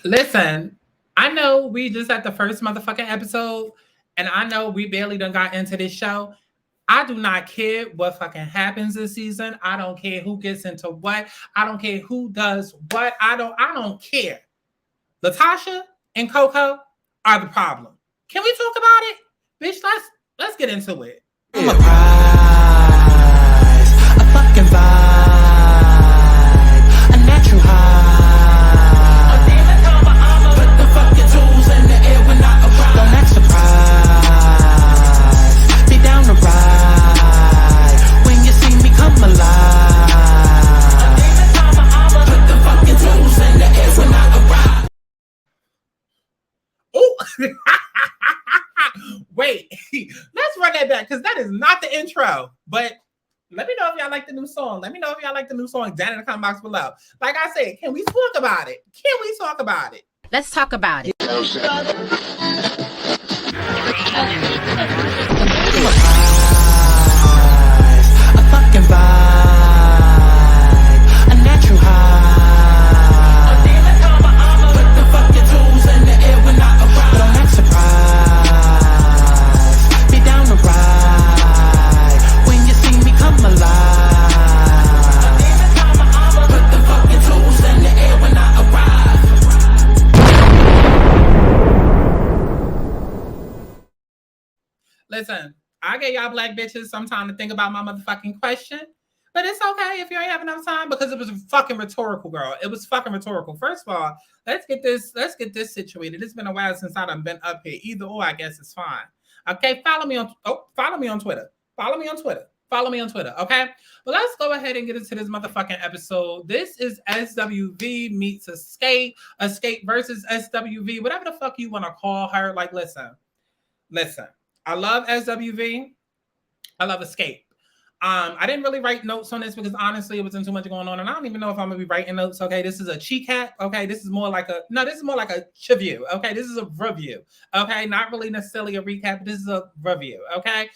Listen, I know we just at the first motherfucking episode, and I know we barely done got into this show. I do not care what fucking happens this season. I don't care who gets into what. I don't care who does what. I don't care. Latasha and Coco are the problem. Can we talk about it? Bitch, let's get into it. I'm a prize, a fucking vibe, a natural high. Put the fucking tools in the air when I arrive. Don't act surprised, be down to ride when you see me come alive. Put the fucking tools in the air when I arrive. Oh, wait, let's run that back because that is not the intro. But let me know if y'all like the new song. Let me know if y'all like the new song down in the comment box below. Like I said, can we talk about it? Can we talk about it? Let's talk about it. A fucking vibe, a natural high. Put the fucking tools in the air when I arrive. Don't act surprised, be down to ride when you see me come alive. Put the fucking tools in the air when I arrive. Listen, I gave y'all black bitches some time to think about my motherfucking question. But it's okay if you ain't have enough time because it was fucking rhetorical, girl. It was fucking rhetorical. First of all, let's get this situated. It's been a while since I've been up here. Either or, I guess it's fine. Okay, follow me on Twitter. Follow me on Twitter. Follow me on Twitter. Okay. But let's go ahead and get into this motherfucking episode. This is SWV meets Xscape. Xscape versus SWV, whatever the fuck you want to call her. Like, listen. I love SWV. I love Xscape. I didn't really write notes on this because honestly, it wasn't too much going on, and I don't even know if I'm gonna be writing notes. Okay, this is a cheat cat. Okay, this is more like a review. Okay, this is a review. Okay, not really necessarily a recap, but this is a review. Okay,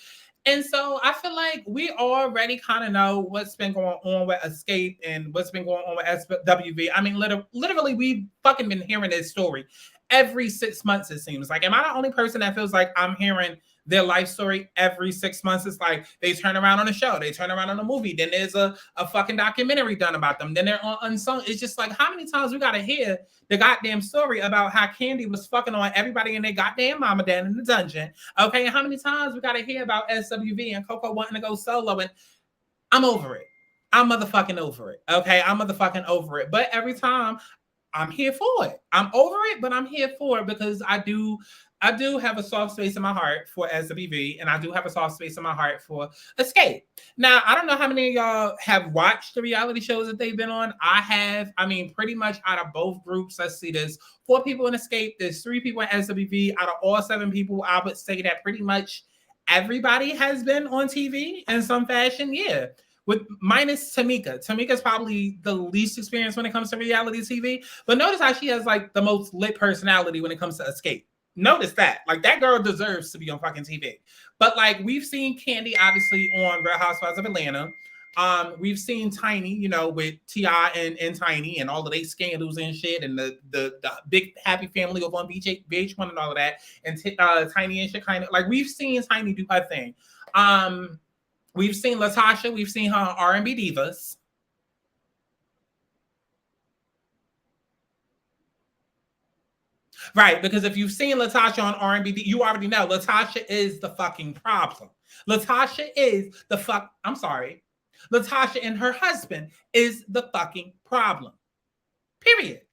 and so I feel like we already kind of know what's been going on with Xscape and what's been going on with SWV. I mean, literally, we've fucking been hearing this story every 6 months. It seems like. Am I the only person that feels like I'm hearing their life story every 6 months? It's like they turn around on a show, they turn around on a movie, then there's a fucking documentary done about them, then they're on Unsung. It's just like, how many times we gotta hear the goddamn story about how Candy was fucking on everybody in their goddamn mama down in the dungeon? Okay, and how many times we gotta hear about SWV and Coco wanting to go solo? And I'm over it. I'm motherfucking over it. Okay, I'm motherfucking over it. But every time I'm here for it. I'm over it, but I'm here for it because I do have a soft space in my heart for SWV, and I do have a soft space in my heart for Xscape. Now, I don't know how many of y'all have watched the reality shows that they've been on. I have. I mean, pretty much out of both groups, let's see, there's 4 people in Xscape, there's 3 people in SWV. Out of all 7 people, I would say that pretty much everybody has been on TV in some fashion. Yeah. With minus Tamika. Tamika's probably the least experienced when it comes to reality TV. But notice how she has like the most lit personality when it comes to Xscape. Notice that. Like that girl deserves to be on fucking TV. But like we've seen Candy obviously on Real Housewives of Atlanta. We've seen Tiny, you know, with T.I. and Tiny and all of their scandals and shit, and the big happy family over on VH1 and all of that, and Tiny and shit kind of like we've seen Tiny do her thing. We've seen Latocha. We've seen her on R&B Divas. Right, because if you've seen Latocha on R&B, you already know Latocha is the fucking problem. Latocha is the fuck. I'm sorry. Latocha and her husband is the fucking problem. Period.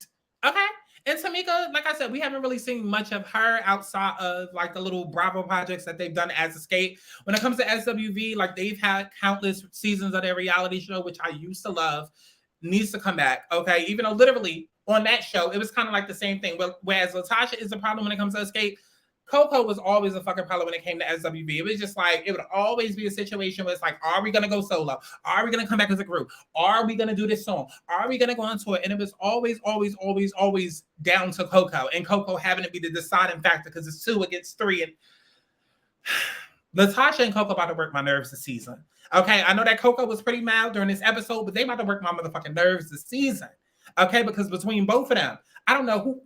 Okay? And Tamika, like I said, we haven't really seen much of her outside of like the little Bravo projects that they've done as Xscape. When it comes to SWV, like they've had countless seasons of their reality show, which I used to love, needs to come back. Okay, even though literally on that show, it was kind of like the same thing. Whereas Latocha is the problem when it comes to Xscape, Coco was always a fucking problem when it came to SWV. It was just like, it would always be a situation where it's like, are we going to go solo? Are we going to come back as a group? Are we going to do this song? Are we going to go on tour? And it was always down to Coco. And Coco having to be the deciding factor because it's 2 against 3. And Latocha and Coco about to work my nerves this season. Okay, I know that Coco was pretty mild during this episode, but they about to work my motherfucking nerves this season. Okay, because between both of them, I don't know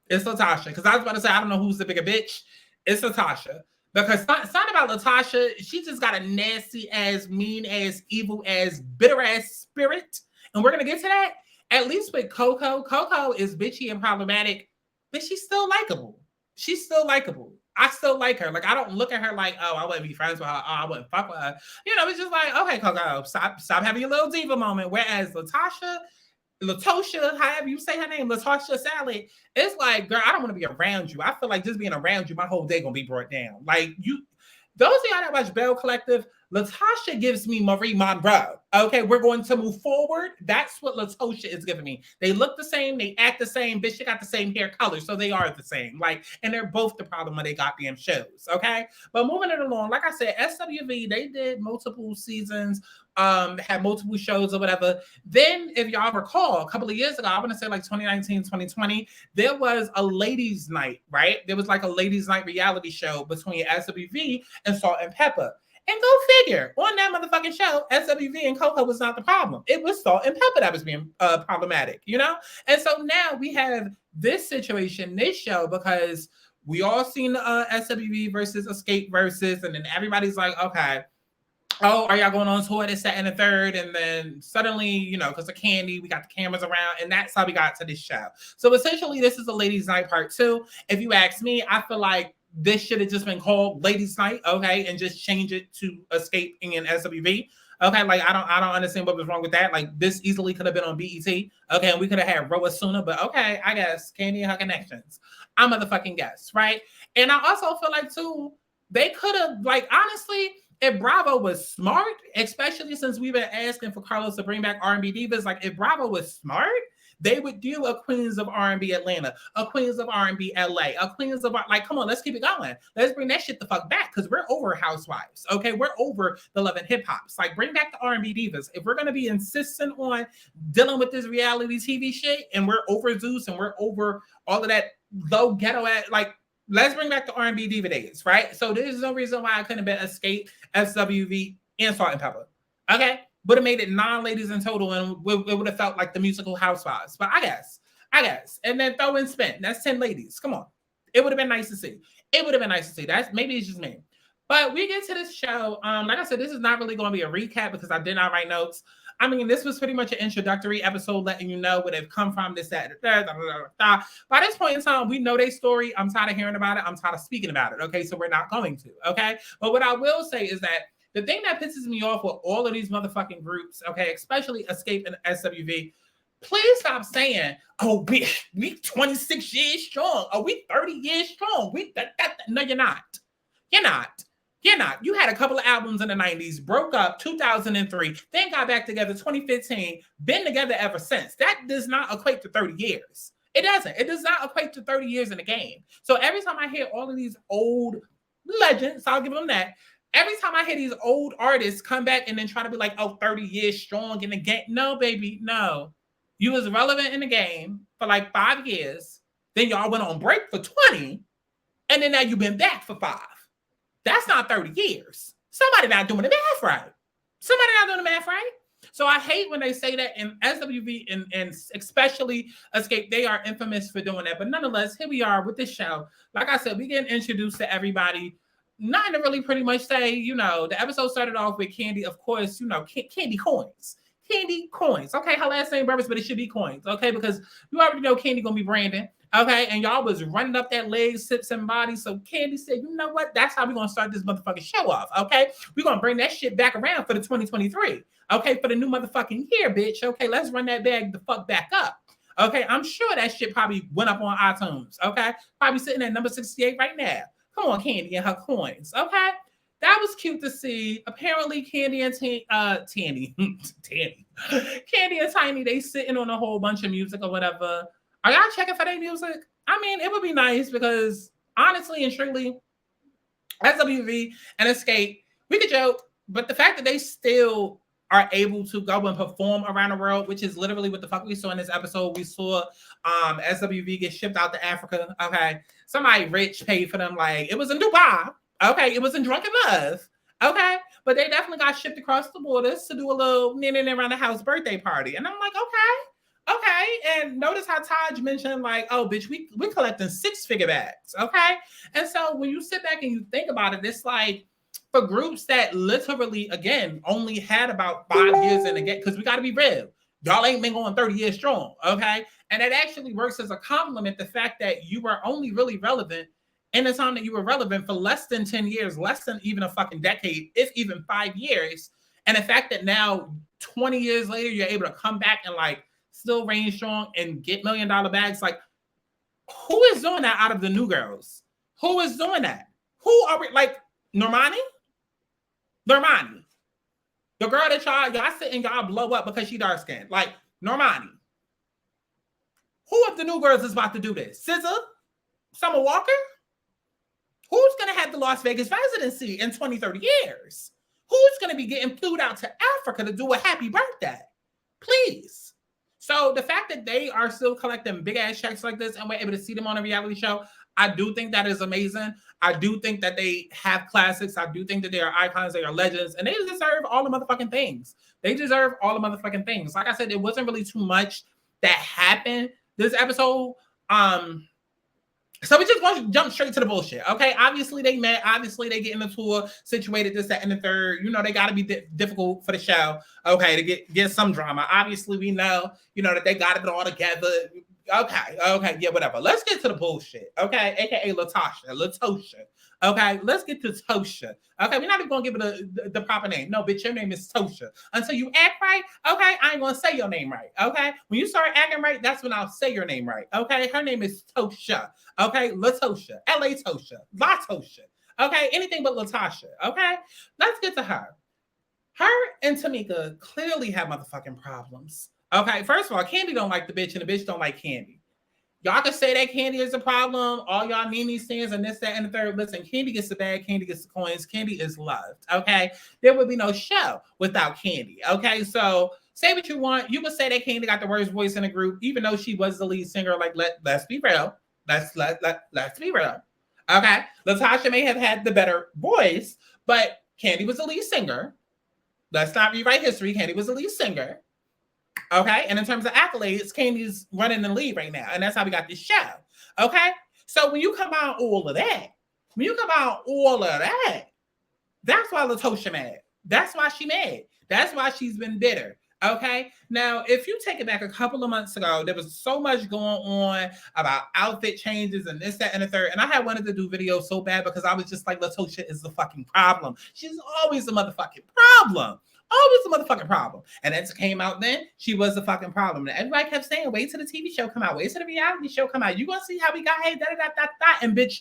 It's Latocha. Because I was about to say, I don't know who's the bigger bitch. It's Latocha. Because something about Latocha, she just got a nasty ass, mean ass, evil ass, bitter ass spirit. And we're going to get to that. At least with Coco is bitchy and problematic, but she's still likable. She's still likable. I still like her. Like, I don't look at her like, oh, I wouldn't be friends with her. Oh, I wouldn't fuck with her. You know, it's just like, okay, Coco, stop having your little diva moment. Whereas Latocha, however you say her name, Latocha Salad, it's like, girl, I don't want to be around you. I feel like just being around you, my whole day gonna be brought down. Like, those of y'all that watch Bell Collective, Latocha gives me Marie Monroe. Okay, we're going to move forward. That's what Latocha is giving me. They look the same, they act the same, bitch, they got the same hair color, so they are the same. Like, and they're both the problem of their goddamn shows. Okay, but moving it along, like I said, SWV, they did multiple seasons, had multiple shows or whatever. Then, if y'all recall, a couple of years ago, I want to say like 2019, 2020, there was a ladies' night, right? There was like a ladies' night reality show between SWV and Salt and Pepper. And go figure, on that motherfucking show, SWV and Coco was not the problem. It was Salt and Pepper that was being problematic, you know? And so now we have this situation, this show, because we all seen SWV versus Xscape versus, and then everybody's like, okay, oh, are y'all going on tour this, second, and third? And then suddenly, you know, because of Candy, we got the cameras around, and that's how we got to this show. So essentially, this is a ladies' night part 2. If you ask me, I feel like this should have just been called Ladies' Night, okay, and just change it to Xscape and SWV. Okay, like I don't understand what was wrong with that. Like this easily could have been on BET. Okay, and we could have had Roa sooner, but okay, I guess Candy and her connections. I'm motherfucking guess, right? And I also feel like too, they could have, like, honestly, if Bravo was smart, especially since we've been asking for Carlos to bring back R&B divas, like if Bravo was smart, they would do a Queens of R&B Atlanta, a Queens of R&B LA, a Queens of, like, come on, let's keep it going. Let's bring that shit the fuck back because we're over Housewives, okay? We're over the Love and Hip Hops. Like, bring back the R&B divas. If we're going to be insistent on dealing with this reality TV shit and we're over Zeus and we're over all of that low ghetto, like, let's bring back the R&B diva days, right? So there's no reason why I couldn't have been Xscape, SWV, and Salt and Pepper, okay? Would have made it 9 ladies in total, and it would have felt like the musical Housewives. But I guess. And then throw in Spin. That's 10 ladies. Come on. It would have been nice to see. That's maybe it's just me. But we get to this show. Like I said, this is not really going to be a recap because I did not write notes. I mean, this was pretty much an introductory episode letting you know where they've come from, this, that, and by this point in time, we know their story. I'm tired of hearing about it. I'm tired of speaking about it. Okay, so we're not going to. Okay, but what I will say is that the thing that pisses me off with all of these motherfucking groups, okay, especially Xscape and SWV, please stop saying, oh, we 26 years strong. Oh, we 30 years strong. No, you're not. You're not. You had a couple of albums in the 90s, broke up 2003, then got back together 2015, been together ever since. That does not equate to 30 years. It doesn't. It does not equate to 30 years in the game. So every time I hear all of these old legends, I'll give them that. Every time I hear these old artists come back and then try to be like, oh, 30 years strong in the game. No, baby, no. You was relevant in the game for like 5 years. Then y'all went on break for 20. And then now you've been back for 5. That's not 30 years. Somebody not doing the math right. So I hate when they say that, and SWV and especially Xscape, they are infamous for doing that. But nonetheless, here we are with this show. Like I said, we getting introduced to everybody. Nothing to really pretty much say, you know, the episode started off with Candy, of course, you know, Candy Coins. Candy Coins. Okay, her last name Brothers, but it should be Coins, okay? Because you already know Candy gonna be Brandon, okay? And y'all was running up that leg, sips and body. So Candy said, you know what? That's how we're gonna start this motherfucking show off, okay? We're gonna bring that shit back around for the 2023, okay? For the new motherfucking year, bitch. Okay, let's run that bag the fuck back up. Okay, I'm sure that shit probably went up on iTunes, okay? Probably sitting at number 68 right now. Come on, Candy and her coins, okay? That was cute to see. Apparently, Candy and Candy and Tiny, they sitting on a whole bunch of music or whatever. Are y'all checking for their music? I mean, it would be nice because honestly and truly, SWV and Xscape, we could joke, but the fact that they still are able to go and perform around the world, which is literally what the fuck we saw in this episode. We saw SWV get shipped out to Africa. Okay. Somebody rich paid for them. Like, it was in Dubai. Okay. It was in Drunken Love. Okay. But they definitely got shipped across the borders to do a little around the house birthday party. And I'm like, okay. Okay, and notice how Taj mentioned, like, oh, bitch, we collecting 6-figure bags, okay? And so when you sit back and you think about it, it's like for groups that literally, again, only had about 5 years in the game, because we got to be real, y'all ain't been going 30 years strong, okay? And it actually works as a compliment, the fact that you were only really relevant in the time that you were relevant for less than 10 years, less than even a fucking decade, if even 5 years. And the fact that now, 20 years later, you're able to come back and like still reign strong and get $1 million bags. Like, who is doing that out of the new girls? Who is doing that? Who are we? Like, Normani? Normani. The girl that y'all sit and y'all blow up because she dark skinned. Like, Normani. Who of the new girls is about to do this? SZA? Summer Walker? Who's going to have the Las Vegas residency in 20, 30 years? Who's going to be getting flew out to Africa to do a happy birthday? Please. So the fact that they are still collecting big ass checks like this and we're able to see them on a reality show, I do think that is amazing. I do think that they have classics. I do think that they are icons. They are legends. And they deserve all the motherfucking things. They deserve all the motherfucking things. Like I said, it wasn't really too much that happened this episode. So we just want to jump straight to the bullshit, okay? Obviously, they met. Obviously, they get in the tour, situated, this, that, and the third. You know, they got to be difficult for the show, okay, to get some drama. Obviously, we know, that they got it all together. Okay, yeah, whatever. Let's get to the bullshit, okay? AKA Latocha. Okay, let's get to Tosha. Okay, we're not even going to give it the proper name. No, bitch, your name is Tosha. Until you act right, okay, I ain't going to say your name right, okay? When you start acting right, that's when I'll say your name right, okay? Her name is Tosha, okay? Latocha, L.A. Tosha, Latosha, okay? Anything but Latasha, okay? Let's get to her. Her and Tamika clearly have motherfucking problems, okay? First of all, Candy don't like the bitch and the bitch don't like Candy. Y'all can say that Candy is a problem. All y'all Mimi stands and this, that, and the third. Listen, Candy gets the bag. Candy gets the coins. Candy is loved, okay? There would be no show without Candy, okay? So say what you want. You would say that Candy got the worst voice in the group, even though she was the lead singer. Like, let's be real. Let's be real, okay? Latasha may have had the better voice, but Candy was the lead singer. Let's not rewrite history. Candy was the lead singer. Okay, and in terms of accolades, Candy's running the lead right now, and that's how we got this show. Okay, so when you come out all of that, that's why Latocha mad. That's why she mad. That's why she's been bitter. Okay, now if you take it back a couple of months ago, there was so much going on about outfit changes and this, that, and the third, and I had wanted to do videos so bad because I was just like, Latocha is the fucking problem. She's always the motherfucking problem. Always a motherfucking problem. And as it came out then, she was the fucking problem. And everybody kept saying, wait till the TV show come out. Wait till the reality show come out. You gonna see how we got here, da-da-da-da-da. And bitch,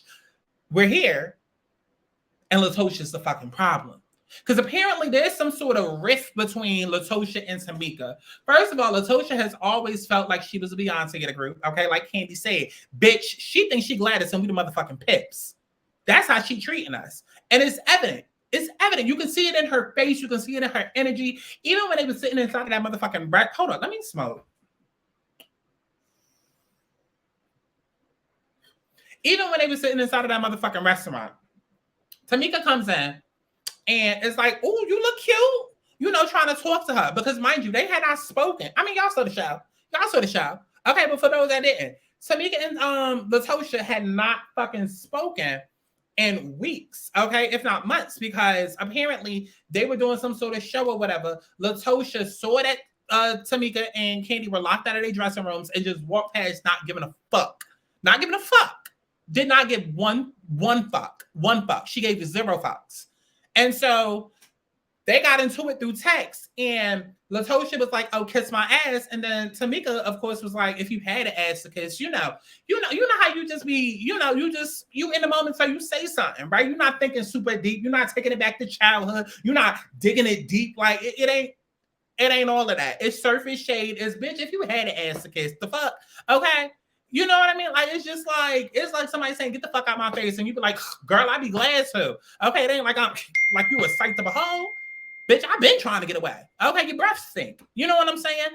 we're here. And Latocha's the fucking problem. Because apparently there's some sort of rift between Latocha and Tamika. First of all, Latocha has always felt like she was a Beyonce in a group. Okay, like Candy said. Bitch, she thinks she Gladys and we the motherfucking Pips. That's how she treating us. And it's evident. It's evident. You can see it in her face. You can see it in her energy. Even when they were sitting inside of that motherfucking breath. Hold on, let me smoke. Even when they were sitting inside of that motherfucking restaurant, Tamika comes in and it's like, oh, you look cute. Trying to talk to her. Because mind you, they had not spoken. I mean, y'all saw the show. Okay, but for those that didn't, Tamika and Latocha had not fucking spoken in weeks, okay, if not months, because apparently they were doing some sort of show or whatever. Latocha saw that Tamika and Candy were locked out of their dressing rooms and just walked past, not giving a fuck. Did not give one fuck. She gave 0 fucks. And so they got into it through text, and Latocha was like, oh, kiss my ass. And then Tamika, of course, was like, if you had an ass to kiss, you know how you just be, you in the moment, so you say something, right? You're not thinking super deep. You're not taking it back to childhood. You're not digging it deep. Like it ain't all of that. It's surface shade. It's bitch, if you had an ass to kiss, the fuck, okay? You know what I mean? Like, it's like somebody saying, get the fuck out my face. And you be like, girl, I'd be glad to. Okay, it ain't like I'm like you a sight to behold. Bitch, I've been trying to get away. Okay, your breath stink. You know what I'm saying?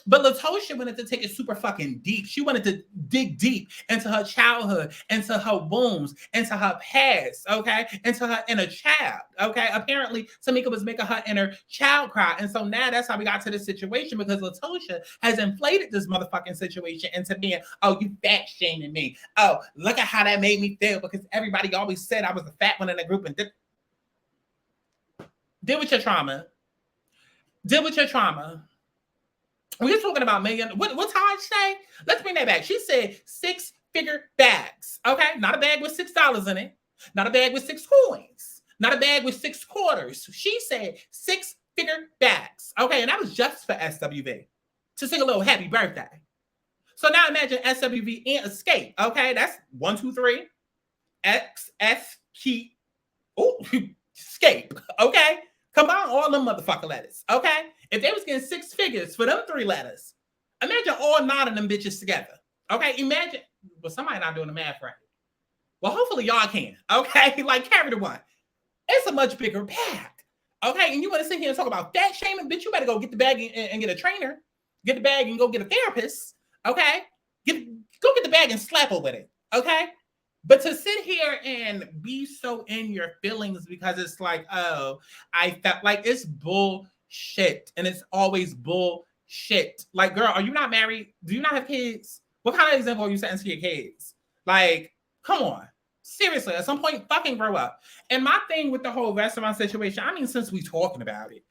But Latocha wanted to take it super fucking deep. She wanted to dig deep into her childhood, into her wounds, into her past, okay? Into her inner child, okay? Apparently, Tamika was making her inner child cry. And so now that's how we got to this situation, because Latocha has inflated this motherfucking situation into being, oh, you fat shaming me. Oh, look at how that made me feel, because everybody always said I was the fat one in the group. And deal with your trauma. Deal with your trauma. We're talking about million. What Taj say? Let's bring that back. She said 6-figure bags. Okay, not a bag with $6 in it. Not a bag with 6 coins. Not a bag with 6 quarters. She said 6-figure bags. Okay, and that was just for SWV to sing a little happy birthday. So now imagine SWV and Xscape. Okay, that's 1, 2, 3. XSP. Oh, Xscape. Okay, combine all them motherfucking letters. Okay. If they was getting 6 figures for them 3 letters, imagine all 9 of them bitches together. Okay, imagine. Well, somebody not doing the math right. Well, hopefully y'all can. Okay, like carry the one. It's a much bigger bag. Okay, and you want to sit here and talk about fat shaming? Bitch, you better go get the bag and get a trainer. Get the bag and go get a therapist. Okay, go get the bag and slap her with it. Okay, but to sit here and be so in your feelings because it's like, oh, I felt like it's bull. Shit, and it's always bullshit. Like, girl, are you not married? Do you not have kids? What kind of example are you setting to your kids? Like, come on, seriously. At some point, fucking grow up. And my thing with the whole restaurant situation, I mean, since we talking about it,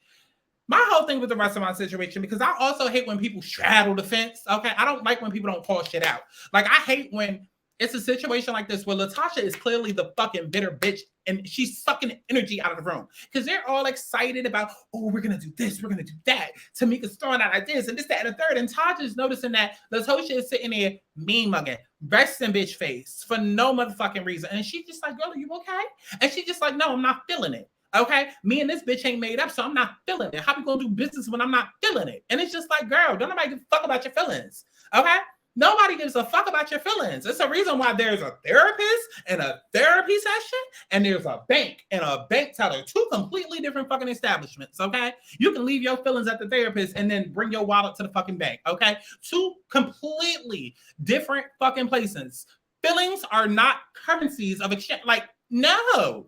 my whole thing with the restaurant situation, because I also hate when people straddle the fence. Okay, I don't like when people don't call shit out. Like, I hate when it's a situation like this where Latocha is clearly the fucking bitter bitch and she's sucking energy out of the room because they're all excited about, oh, we're going to do this, we're going to do that. Tamika's throwing out ideas and this, that, and the third. And Taj is noticing that Latocha is sitting there mean mugging, resting bitch face for no motherfucking reason. And she's just like, girl, are you okay? And she's just like, no, I'm not feeling it. Okay, me and this bitch ain't made up, so I'm not feeling it. How we gonna do business when I'm not feeling it? And it's just like, girl, don't nobody give a fuck about your feelings. Okay? Nobody gives a fuck about your feelings. It's a reason why there's a therapist and a therapy session, and there's a bank and a bank teller. 2 completely different fucking establishments, okay? You can leave your feelings at the therapist and then bring your wallet to the fucking bank, okay? 2 completely different fucking places. Feelings are not currencies of exchange. Like, no.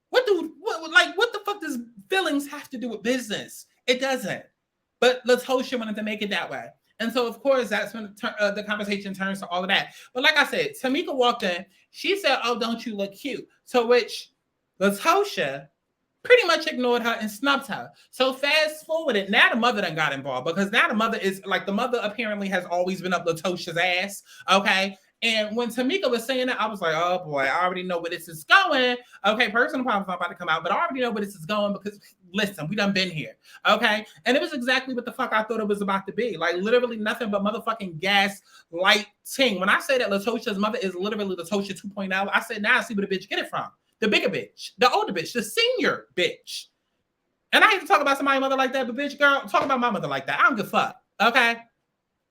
What the fuck does feelings have to do with business? It doesn't. But Latocha wanted to make it that way. And so, of course, that's when the conversation turns to all of that. But like I said, Tamika walked in. She said, oh, don't you look cute? To which Latocha pretty much ignored her and snubbed her. So fast forwarded, now the mother done got involved because now the mother is like, the mother apparently has always been up Latocha's ass, okay? And when Tamika was saying that, I was like, oh boy, I already know where this is going. Okay, personal problems not about to come out, but I already know where this is going because, listen, we done been here. Okay? And it was exactly what the fuck I thought it was about to be. Like, literally nothing but motherfucking gaslighting. When I say that Latocha's mother is literally Latocha 2.0, I said, now I see where the bitch get it from. The bigger bitch, the older bitch, the senior bitch. And I hate to talk about somebody's mother like that, but bitch, girl, talk about my mother like that. I don't give a fuck. Okay?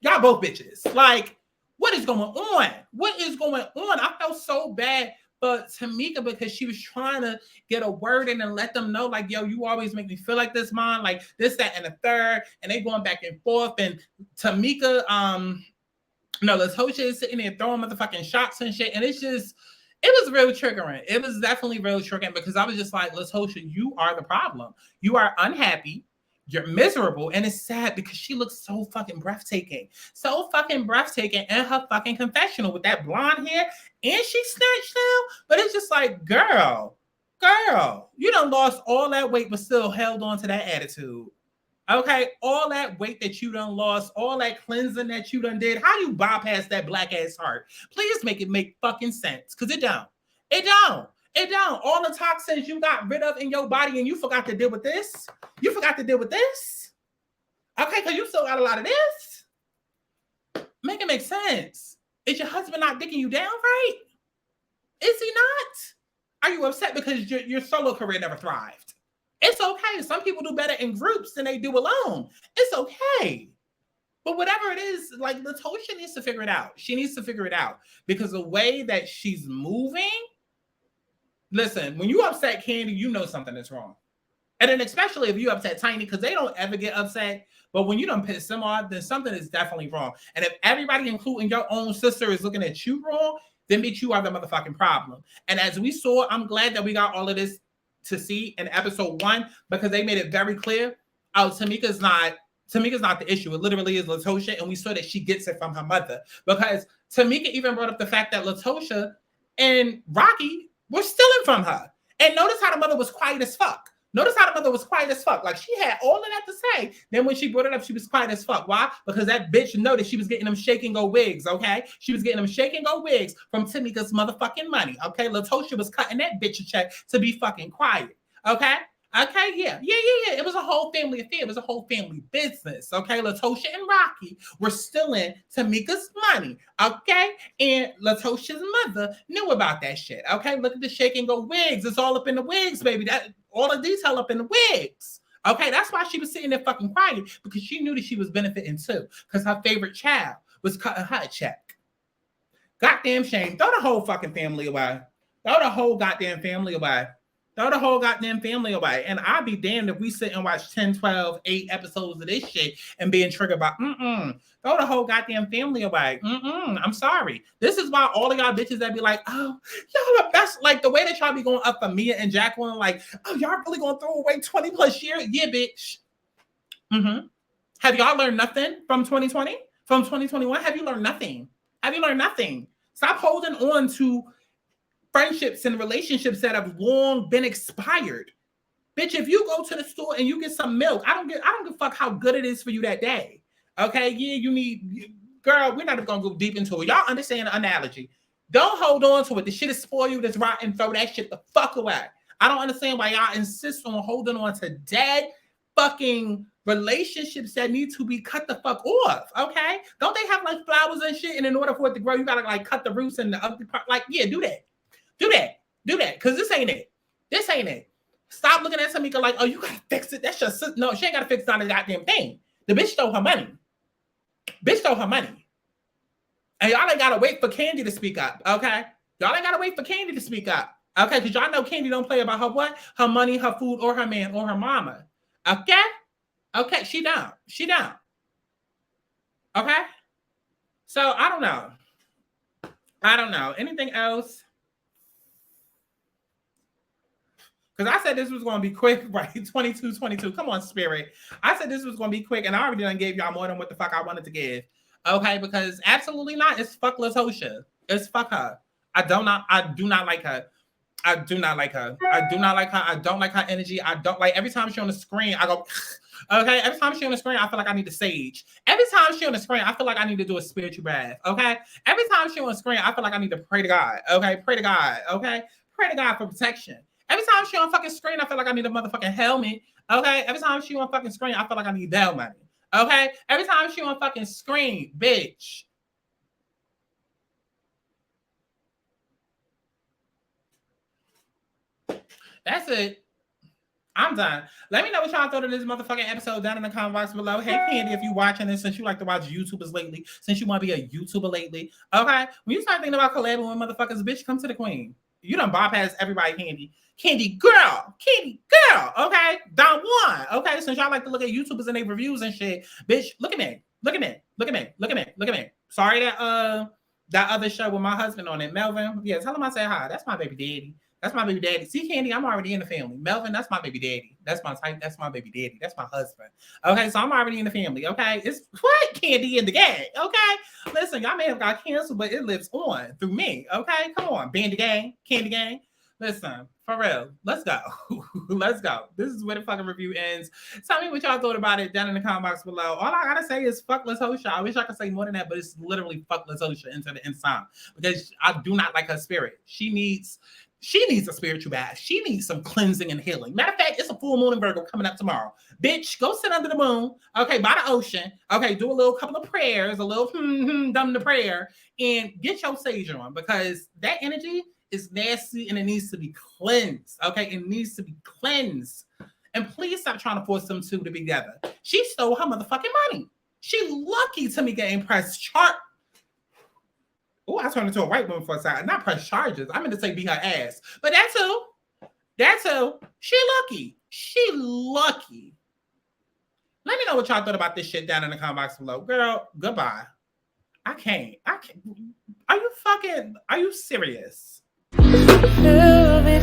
Y'all both bitches. Like, what is going on? What is going on? I felt so bad for Tamika because she was trying to get a word in and let them know, like, yo, you always make me feel like this, Mom. Like this, that, and the third. And they going back and forth. And Tamika, Latocha is sitting there throwing motherfucking shots and shit. And it's just, it was real triggering. It was definitely real triggering because I was just like, Latocha, you are the problem. You are unhappy. You're miserable, and it's sad because she looks so fucking breathtaking. So fucking breathtaking in her fucking confessional with that blonde hair, and she snatched down. But it's just like, girl, you done lost all that weight but still held on to that attitude. Okay, all that weight that you done lost, all that cleansing that you done did, how you bypass that black ass heart? Please make it make fucking sense, because it don't. It don't. It don't. All the toxins you got rid of in your body and you forgot to deal with this. You forgot to deal with this. Okay, because you still got a lot of this. Make it make sense. Is your husband not dicking you down right? Is he not? Are you upset because your solo career never thrived? It's okay. Some people do better in groups than they do alone. It's okay. But whatever it is, like, Latocha needs to figure it out. She needs to figure it out because the way that she's moving, listen, when you upset Candy, you know something is wrong. And then especially if you upset Tiny, because they don't ever get upset. But when you don't piss them off, then something is definitely wrong. And if everybody, including your own sister, is looking at you wrong, then bitch, you are the motherfucking problem. And as we saw, I'm glad that we got all of this to see in episode 1 because they made it very clear. Oh, Tamika's not the issue. It literally is Latocha, and we saw that she gets it from her mother. Because Tamika even brought up the fact that Latocha and Rocky were stealing from her. And notice how the mother was quiet as fuck. Like, she had all of that to say. Then when she brought it up, she was quiet as fuck. Why? Because that bitch noticed she was getting them shake and go wigs, okay? She was getting them shake and go wigs from Tamika's motherfucking money, okay? Latocha was cutting that bitch a check to be fucking quiet, okay? Okay, yeah. It was a whole family affair. It was a whole family business, okay? Latocha and Rocky were stealing Tamika's money, okay? And Latocha's mother knew about that shit, okay? Look at the shake and go wigs. It's all up in the wigs, baby. That all the detail up in the wigs, okay? That's why she was sitting there fucking quiet, because she knew that she was benefiting too, because her favorite child was cutting her a check. Goddamn shame. Throw the whole fucking family away. Throw the whole goddamn family away. And I'll be damned if we sit and watch 10, 12, 8 episodes of this shit and being triggered by, throw the whole goddamn family away. I'm sorry. This is why all of y'all bitches that be like, oh, y'all the best. Like, the way that y'all be going up for Mia and Jacqueline, like, oh, y'all really gonna throw away 20 plus years? Yeah, bitch. Have y'all learned nothing from 2020? From 2021? Have you learned nothing? Stop holding on to friendships and relationships that have long been expired. Bitch, if you go to the store and you get some milk, I don't give a fuck how good it is for you that day. Okay, yeah, you need, girl, we're not gonna go deep into it. Y'all understand the analogy. Don't hold on to it. The shit is spoiled, it's rotten, throw that shit the fuck away. I don't understand why y'all insist on holding on to dead fucking relationships that need to be cut the fuck off, okay? Don't they have like flowers and shit, and in order for it to grow, you gotta like cut the roots and the ugly part? Like, yeah, do that. Because this ain't it. Stop looking at Tamika like, oh, you gotta fix it. That's just, no, she ain't gotta fix it on the goddamn thing. The bitch stole her money. And y'all ain't gotta wait for Candy to speak up, okay? Okay, because y'all know Candy don't play about her what? Her money, her food, or her man, or her mama. Okay, she down. Okay? So, I don't know. Anything else? Because I said this was going to be quick, right? 22. Come on, Spirit. I said this was going to be quick, and I already done gave y'all more than what the fuck I wanted to give. Okay? Because absolutely not. It's fuck Latocha. It's fuck her. I do not like her. I don't like her energy. I don't like, every time she's on the screen, I go, okay? Every time she's on the screen, I feel like I need to sage. Every time she's on the screen, I feel like I need to do a spiritual bath, okay? Every time she's on the screen, I feel like I need to pray to God, okay? Pray to God for protection. Every time she's on fucking screen, I feel like I need a motherfucking helmet, okay? Every time she's on fucking screen, I feel like I need bail money, okay? Every time she's on fucking screen, bitch. That's it. I'm done. Let me know what y'all thought of this motherfucking episode down in the comment box below. Hey, Candy, if you watching this, since you like to watch YouTubers lately, since you want to be a YouTuber lately, okay? When you start thinking about collabing with motherfuckers, bitch, come to the queen. You done bypass everybody, Candy. Candy girl, okay? Don Juan, okay? Since y'all like to look at YouTubers and their reviews and shit, bitch, look at me. Sorry that other show with my husband on it, Melvin. Yeah, tell him I said hi. That's my baby daddy. See, Candy, I'm already in the family. Melvin, that's my baby daddy. That's my type. That's my baby daddy. That's my husband. Okay, so I'm already in the family. Okay, it's what? Candy in the gang. Okay, listen, y'all may have got canceled, but it lives on through me. Okay, come on, Bandy Gang, Candy Gang. Listen, for real, let's go. Let's go. This is where the fucking review ends. Tell me what y'all thought about it down in the comment box below. All I gotta say is fuck Latocha. I wish I could say more than that, but it's literally fuck Latocha into the inside, because I do not like her spirit. She needs a spiritual bath. She needs some cleansing and healing. Matter of fact, it's a full moon in Virgo coming up tomorrow. Bitch, go sit under the moon, okay, by the ocean, okay, do a little couple of prayers, a little dumb the prayer, and get your sage on, because that energy is nasty and it needs to be cleansed, okay? It needs to be cleansed. And please stop trying to force them two to be together. She stole her motherfucking money. She lucky Tamika ain't pressed chart. Oh, I turned into a white woman for a second. Not press charges. I meant to say beat her ass. But that's who. She lucky. Let me know what y'all thought about this shit down in the comment box below. Girl, goodbye. I can't. Are you serious? Fill me.